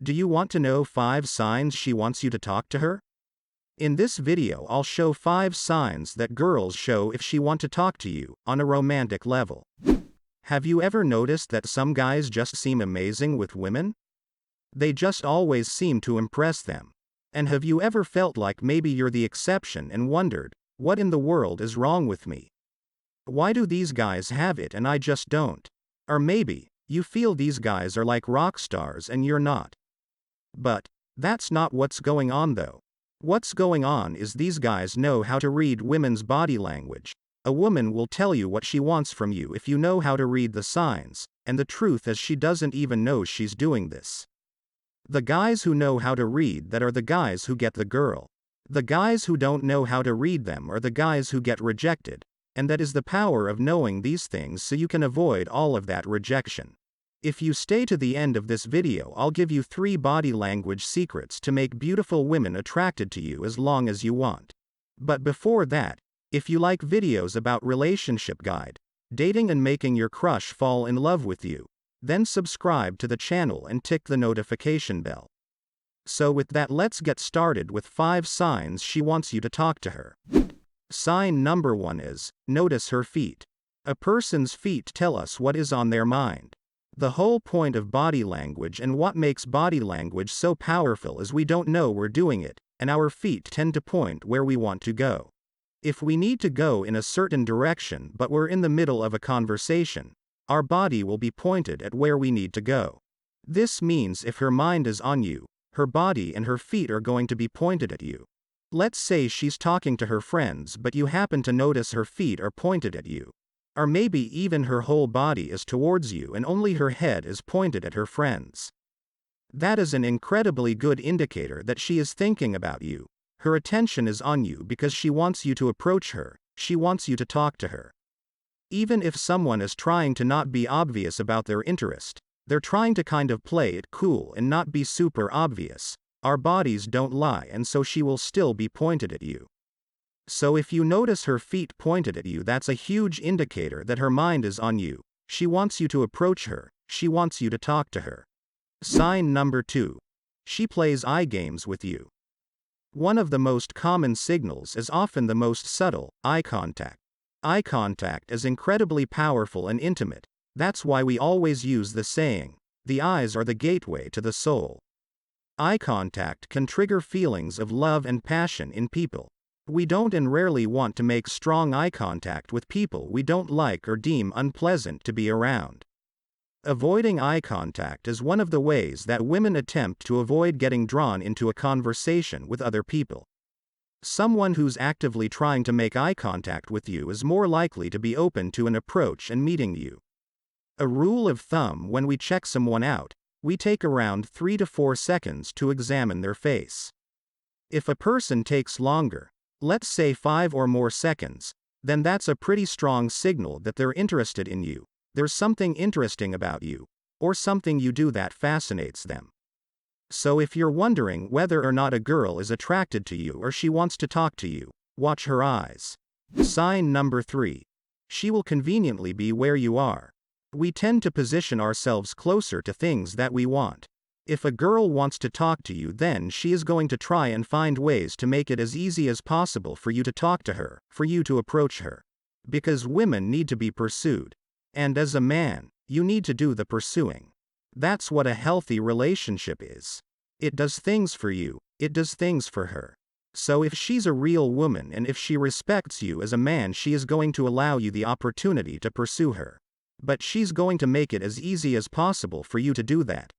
Do you want to know 5 signs she wants you to talk to her? In this video I'll show 5 signs that girls show if she want to talk to you, on a romantic level. Have you ever noticed that some guys just seem amazing with women? They just always seem to impress them. And have you ever felt like maybe you're the exception and wondered, what in the world is wrong with me? Why do these guys have it and I just don't? Or maybe, you feel these guys are like rock stars and you're not. But that's not what's going on though. What's going on is these guys know how to read women's body language. A woman will tell you what she wants from you if you know how to read the signs, and the truth is she doesn't even know she's doing this. The guys who know how to read that are the guys who get the girl. The guys who don't know how to read them are the guys who get rejected, and that is the power of knowing these things so you can avoid all of that rejection. If you stay to the end of this video, I'll give you 3 body language secrets to make beautiful women attracted to you as long as you want. But before that, if you like videos about relationship guide, dating and making your crush fall in love with you, then subscribe to the channel and tick the notification bell. So with that, let's get started with 5 signs she wants you to talk to her. Sign number 1 is, notice her feet. A person's feet tell us what is on their mind. The whole point of body language and what makes body language so powerful is we don't know we're doing it, and our feet tend to point where we want to go. If we need to go in a certain direction but we're in the middle of a conversation, our body will be pointed at where we need to go. This means if her mind is on you, her body and her feet are going to be pointed at you. Let's say she's talking to her friends but you happen to notice her feet are pointed at you. Or maybe even her whole body is towards you and only her head is pointed at her friends. That is an incredibly good indicator that she is thinking about you. Her attention is on you because she wants you to approach her, she wants you to talk to her. Even if someone is trying to not be obvious about their interest, they're trying to kind of play it cool and not be super obvious, our bodies don't lie and so she will still be pointed at you. So if you notice her feet pointed at you, that's a huge indicator that her mind is on you, she wants you to approach her, she wants you to talk to her. Sign number 2. She plays eye games with you. One of the most common signals is often the most subtle, eye contact. Eye contact is incredibly powerful and intimate, that's why we always use the saying, the eyes are the gateway to the soul. Eye contact can trigger feelings of love and passion in people. We don't and rarely want to make strong eye contact with people we don't like or deem unpleasant to be around. Avoiding eye contact is one of the ways that women attempt to avoid getting drawn into a conversation with other people. Someone who's actively trying to make eye contact with you is more likely to be open to an approach and meeting you. A rule of thumb: when we check someone out, we take around 3 to 4 seconds to examine their face. If a person takes longer, let's say 5 or more seconds, then that's a pretty strong signal that they're interested in you, there's something interesting about you, or something you do that fascinates them. So if you're wondering whether or not a girl is attracted to you or she wants to talk to you, watch her eyes. Sign number 3. She will conveniently be where you are. We tend to position ourselves closer to things that we want. If a girl wants to talk to you, then she is going to try and find ways to make it as easy as possible for you to talk to her, for you to approach her. Because women need to be pursued. And as a man, you need to do the pursuing. That's what a healthy relationship is. It does things for you, it does things for her. So if she's a real woman and if she respects you as a man, she is going to allow you the opportunity to pursue her. But she's going to make it as easy as possible for you to do that.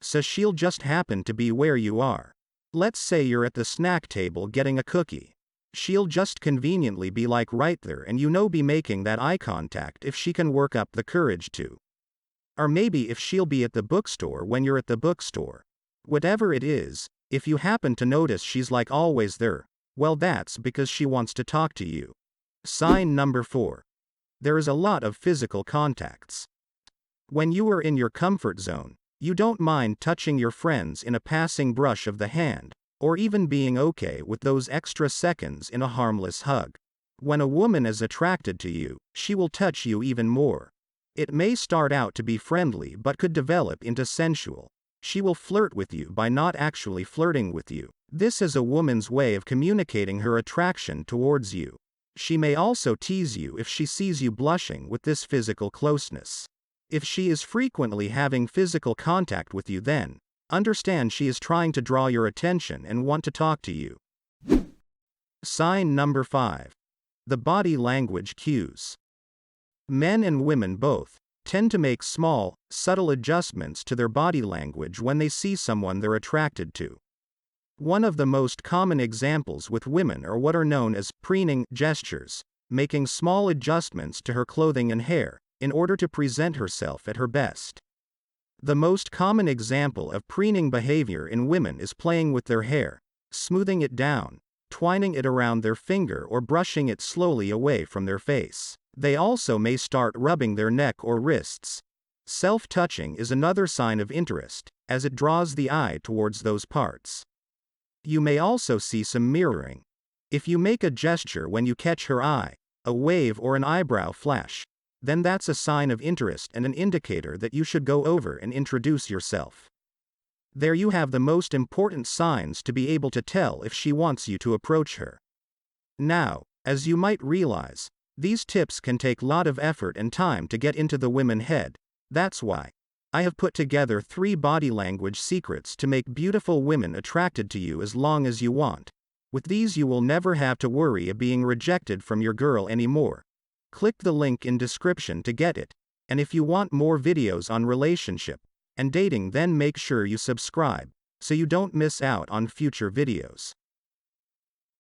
So she'll just happen to be where you are. Let's say you're at the snack table getting a cookie. She'll just conveniently be like right there and be making that eye contact if she can work up the courage to. Or maybe if she'll be at the bookstore when you're at the bookstore. Whatever it is, if you happen to notice she's like always there, well, that's because she wants to talk to you. Sign number 4. There is a lot of physical contacts. When you are in your comfort zone, you don't mind touching your friends in a passing brush of the hand, or even being okay with those extra seconds in a harmless hug. When a woman is attracted to you, she will touch you even more. It may start out to be friendly but could develop into sensual. She will flirt with you by not actually flirting with you. This is a woman's way of communicating her attraction towards you. She may also tease you if she sees you blushing with this physical closeness. If she is frequently having physical contact with you, then understand she is trying to draw your attention and want to talk to you. Sign number 5. The body language cues. Men and women both tend to make small, subtle adjustments to their body language when they see someone they're attracted to. One of the most common examples with women are what are known as preening gestures, making small adjustments to her clothing and hair, in order to present herself at her best. The most common example of preening behavior in women is playing with their hair, smoothing it down, twining it around their finger, or brushing it slowly away from their face. They also may start rubbing their neck or wrists. Self-touching is another sign of interest, as it draws the eye towards those parts. You may also see some mirroring. If you make a gesture when you catch her eye, a wave or an eyebrow flash, then that's a sign of interest and an indicator that you should go over and introduce yourself. There you have the most important signs to be able to tell if she wants you to approach her. Now, as you might realize, these tips can take a lot of effort and time to get into the women's head. That's why I have put together 3 body language secrets to make beautiful women attracted to you as long as you want. With these you will never have to worry of being rejected from your girl anymore. Click the link in description to get it. And if you want more videos on relationship and dating, then make sure you subscribe so you don't miss out on future videos.